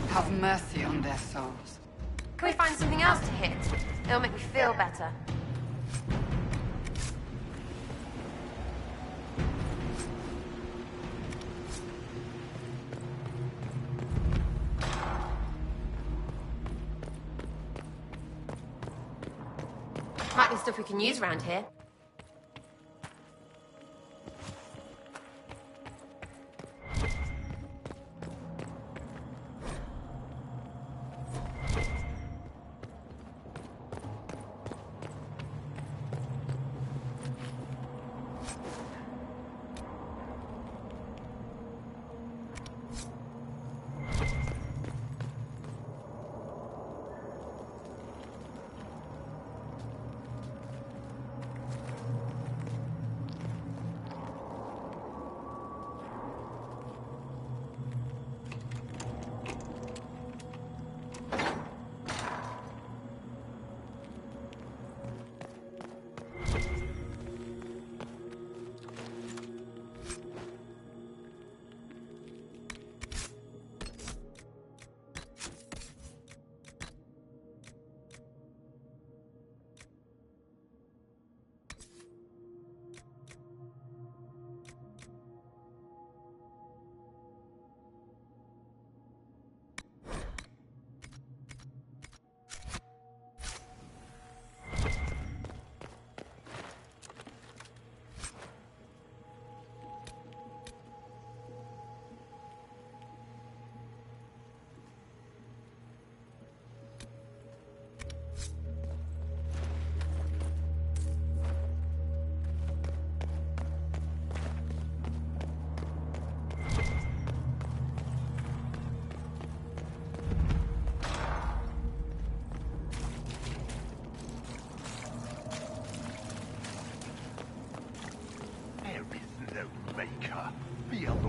S18: have mercy on their souls.
S11: Can we find something else to hit? It'll make me feel better. Might be stuff we can use around here.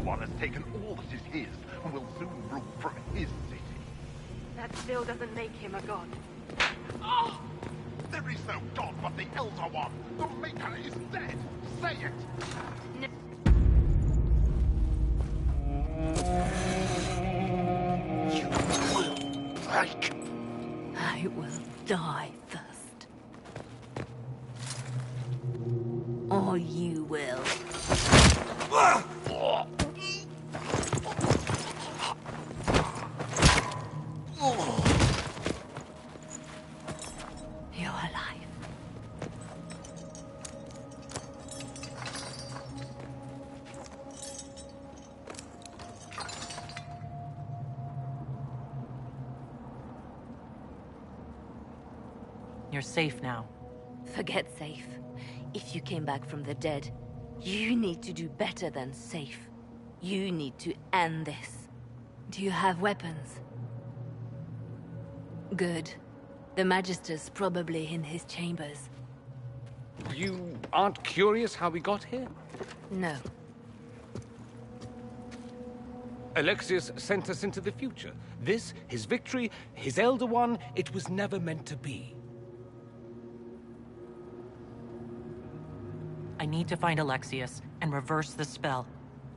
S21: One has taken all that is his and will soon rule from his city.
S11: That still doesn't make him a god.
S21: Ah! There is no god but the Elder One. The Maker is dead. Say it.
S7: You will break. I will die first. Or you will. You're alive.
S5: You're safe now.
S3: Forget safe. If you came back from the dead, you need to do better than safe. You need to end this. Do you have weapons? Good. The Magister's probably in his chambers.
S12: You aren't curious how we got here?
S3: No.
S12: Alexius sent us into the future. This, his victory, his Elder One, it was never meant to be.
S5: I need to find Alexius and reverse the spell.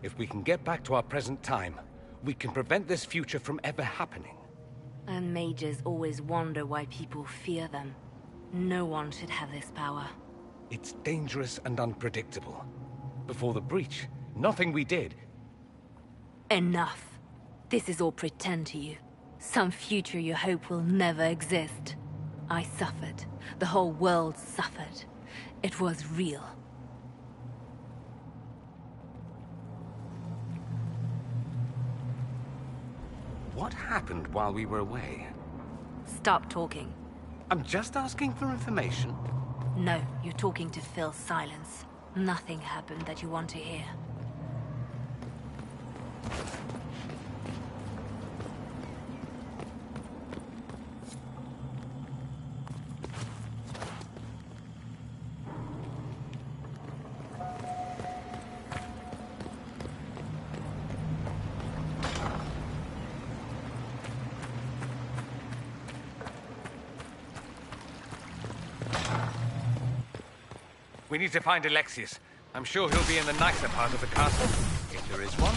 S12: If we can get back to our present time, we can prevent this future from ever happening.
S3: And mages always wonder why people fear them. No one should have this power.
S12: It's dangerous and unpredictable. Before the breach, nothing we did.
S3: Enough. This is all pretend to you. Some future you hope will never exist. I suffered. The whole world suffered. It was real.
S12: What happened while we were away?
S3: Stop talking.
S12: I'm just asking for information.
S3: No, you're talking to fill silence. Nothing happened that you want to hear.
S12: We need to find Alexius. I'm sure he'll be in the nicer part of the castle, if there is one.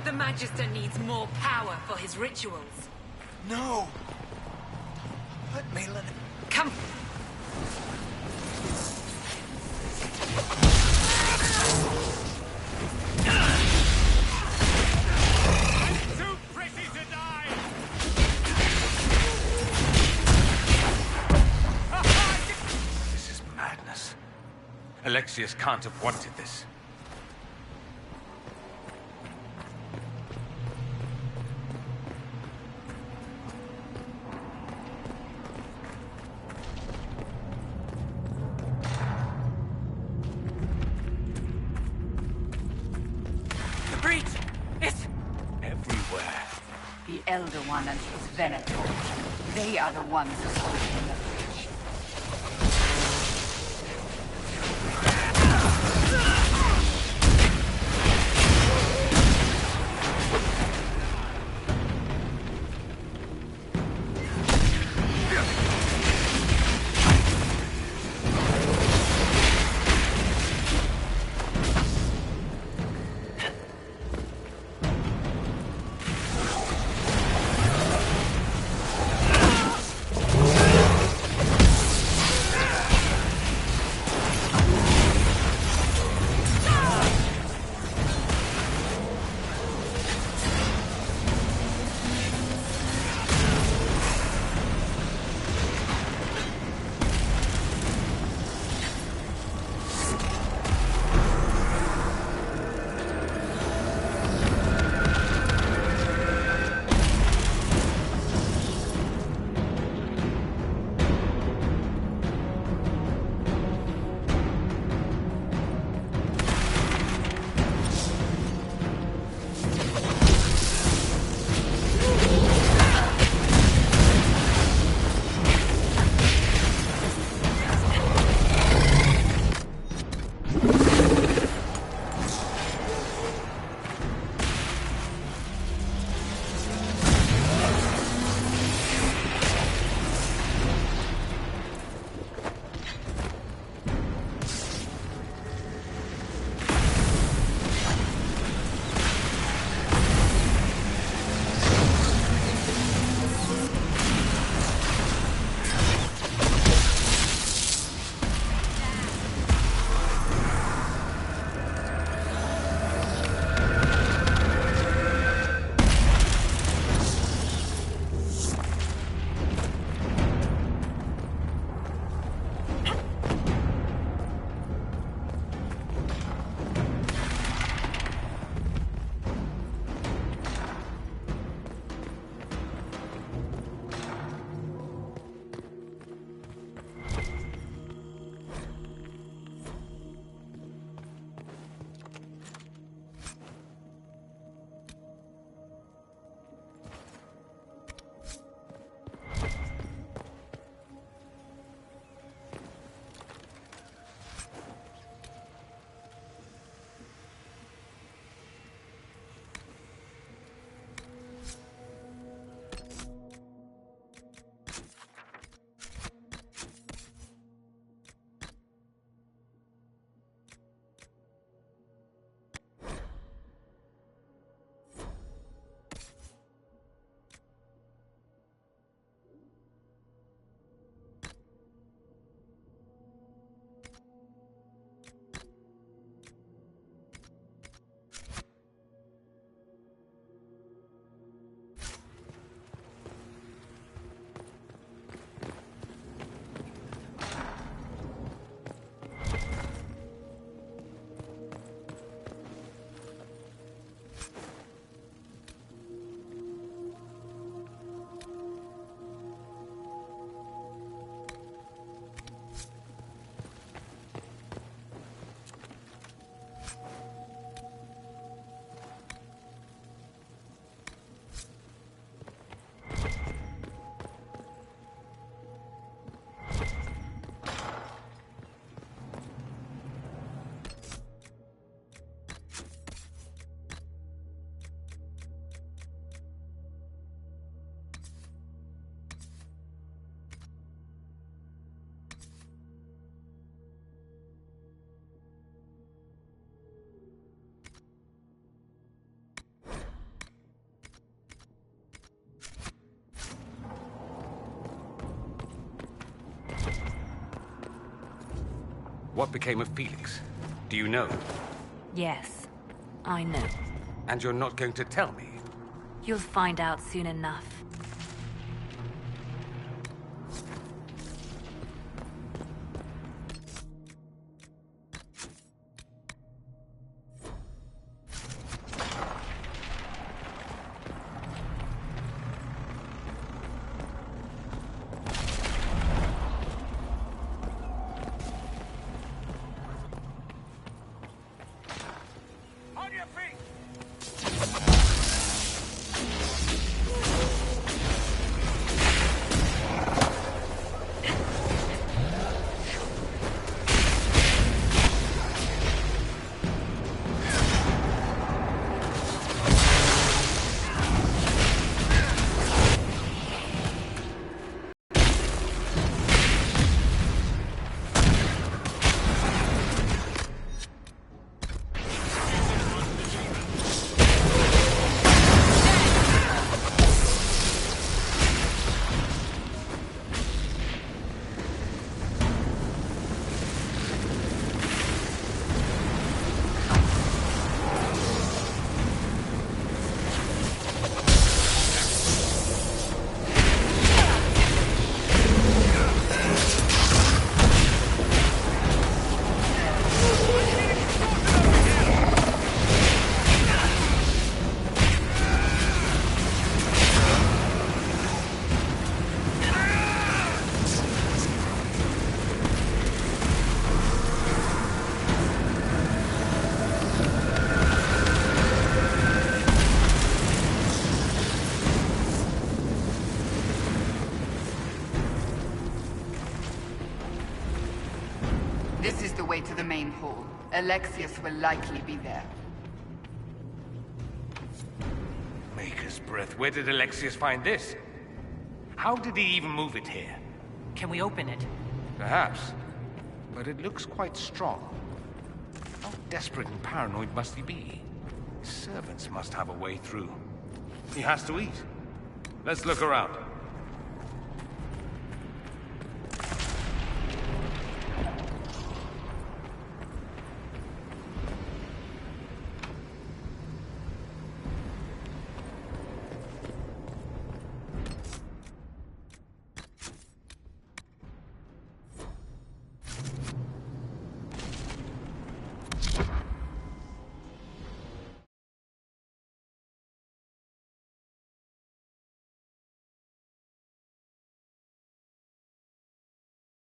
S6: The Magister needs more power for his rituals.
S15: No! Let me let it...
S6: Come!
S2: Too pretty to die!
S12: This is madness. Alexius can't have wanted this.
S18: The Elder One and his Venator. They are the ones who open the breach.
S12: What became of Felix? Do you know?
S3: Yes, I know.
S12: And you're not going to tell me?
S3: You'll find out soon enough.
S18: This is the way to the main hall. Alexius will likely be there.
S12: Maker's breath. Where did Alexius find this? How did he even move it here?
S5: Can we open it?
S12: Perhaps. But it looks quite strong. How desperate and paranoid must he be? His servants must have a way through. He has to eat. Let's look around.